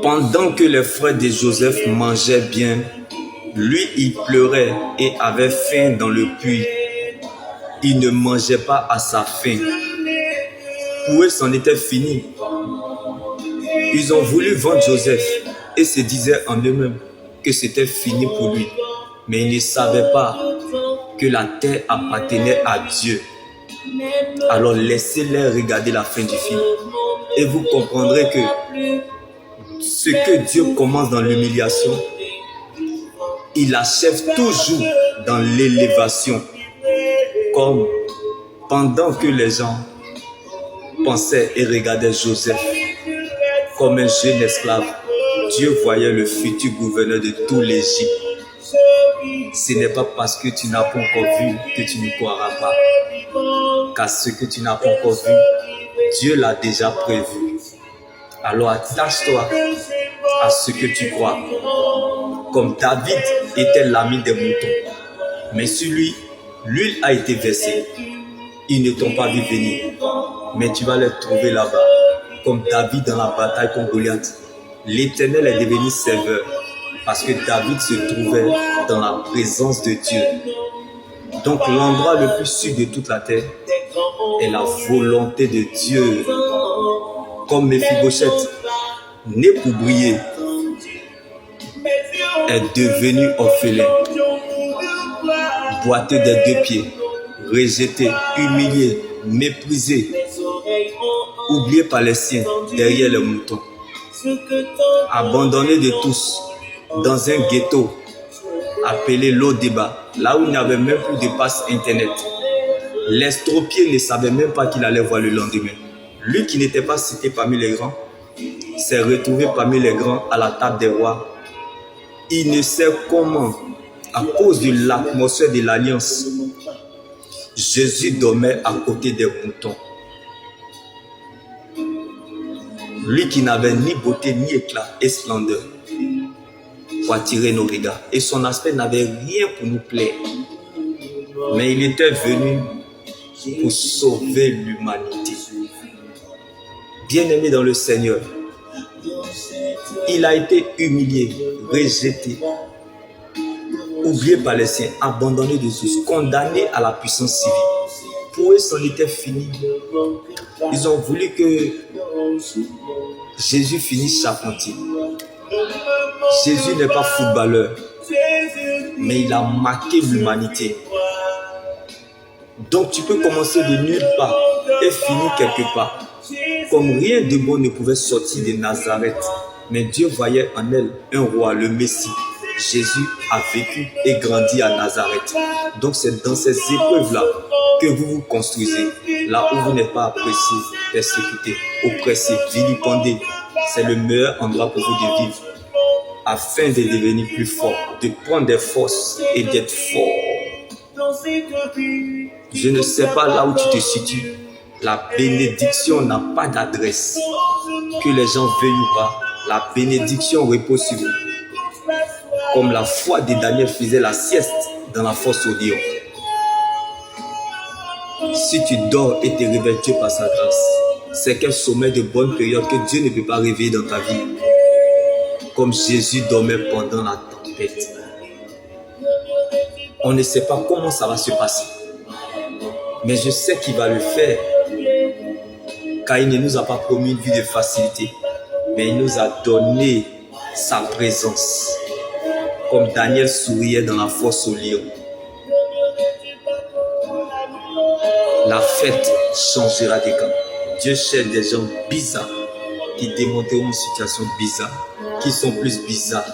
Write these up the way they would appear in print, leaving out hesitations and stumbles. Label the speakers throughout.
Speaker 1: Pendant que les frères de Joseph mangeaient bien, lui, il pleurait et avait faim dans le puits. Il ne mangeait pas à sa faim. Pour eux, c'en était fini. Ils ont voulu vendre Joseph et se disaient en eux-mêmes que c'était fini pour lui. Mais ils ne savaient pas que la terre appartenait à Dieu. Alors laissez-les regarder la fin du film et vous comprendrez que ce que Dieu commence dans l'humiliation, il achève toujours dans l'élévation. Comme pendant que les gens pensaient et regardaient Joseph comme un jeune esclave, Dieu voyait le futur gouverneur de tout l'Égypte. Ce n'est pas parce que tu n'as pas encore vu que tu ne croiras pas. Car ce que tu n'as pas encore vu, Dieu l'a déjà prévu. Alors attache-toi à ce que tu crois. Comme David était l'ami des moutons, mais sur lui, l'huile a été versée. Ils ne t'ont pas vu venir, mais tu vas les trouver là-bas. Comme David dans la bataille contre Goliath, l'Éternel est devenu serveur parce que David se trouvait dans la présence de Dieu. Donc l'endroit le plus sûr de toute la terre est la volonté de Dieu. Comme Méphibosheth, né pour briller, est devenu orphelin, boiteux des deux pieds, rejeté, humilié, méprisé, oublié par les siens derrière les moutons, abandonné de tous dans un ghetto appelé Lo-Débat, là où il n'y avait même plus de passe internet. L'estropié ne savait même pas qu'il allait voir le lendemain. Lui qui n'était pas cité parmi les grands s'est retrouvé parmi les grands à la table des rois. Il ne sait comment, à cause de l'atmosphère de l'alliance, Jésus dormait à côté des moutons. Lui qui n'avait ni beauté, ni éclat et splendeur pour attirer nos regards. Et son aspect n'avait rien pour nous plaire. Mais il était venu pour sauver l'humanité. Bien-aimé dans le Seigneur, il a été humilié, rejeté, oublié par les siens, abandonné de tous, condamné à la puissance civile. Pour eux, c'en était fini. Ils ont voulu que Jésus finisse charpentier. Jésus n'est pas footballeur, mais il a marqué l'humanité. Donc tu peux commencer de nulle part et finir quelque part. Comme rien de bon ne pouvait sortir de Nazareth, mais Dieu voyait en elle un roi, le Messie. Jésus a vécu et grandi à Nazareth. Donc c'est dans ces épreuves-là que vous vous construisez. Là où vous n'êtes pas apprécié, persécuté, oppressé, vilipendé, c'est le meilleur endroit pour vous de vivre, afin de devenir plus fort, de prendre des forces et d'être fort. Je ne sais pas là où tu te situes. La bénédiction n'a pas d'adresse. Que les gens veuillent ou pas, la bénédiction repose sur vous. Comme la foi de Daniel faisait la sieste dans la fosse au lion. Si tu dors et te réveilles, Dieu par sa grâce. C'est quel sommeil de bonne période que Dieu ne peut pas réveiller dans ta vie. Comme Jésus dormait pendant la tempête. On ne sait pas comment ça va se passer. Mais je sais qu'il va le faire. Car il ne nous a pas promis une vie de facilité. Mais il nous a donné sa présence. Comme Daniel souriait dans la fosse au lion. La fête changera de camp. Dieu cherche des gens bizarres qui démontreront une situation bizarre, qui sont plus bizarres.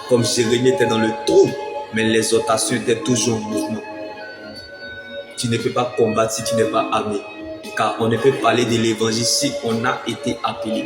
Speaker 1: Comme Jérémie était dans le trou, mais l'exhortation était toujours en mouvement. Tu ne peux pas combattre si tu n'es pas armé. Car on ne peut parler de l'évangile si on a été appelé.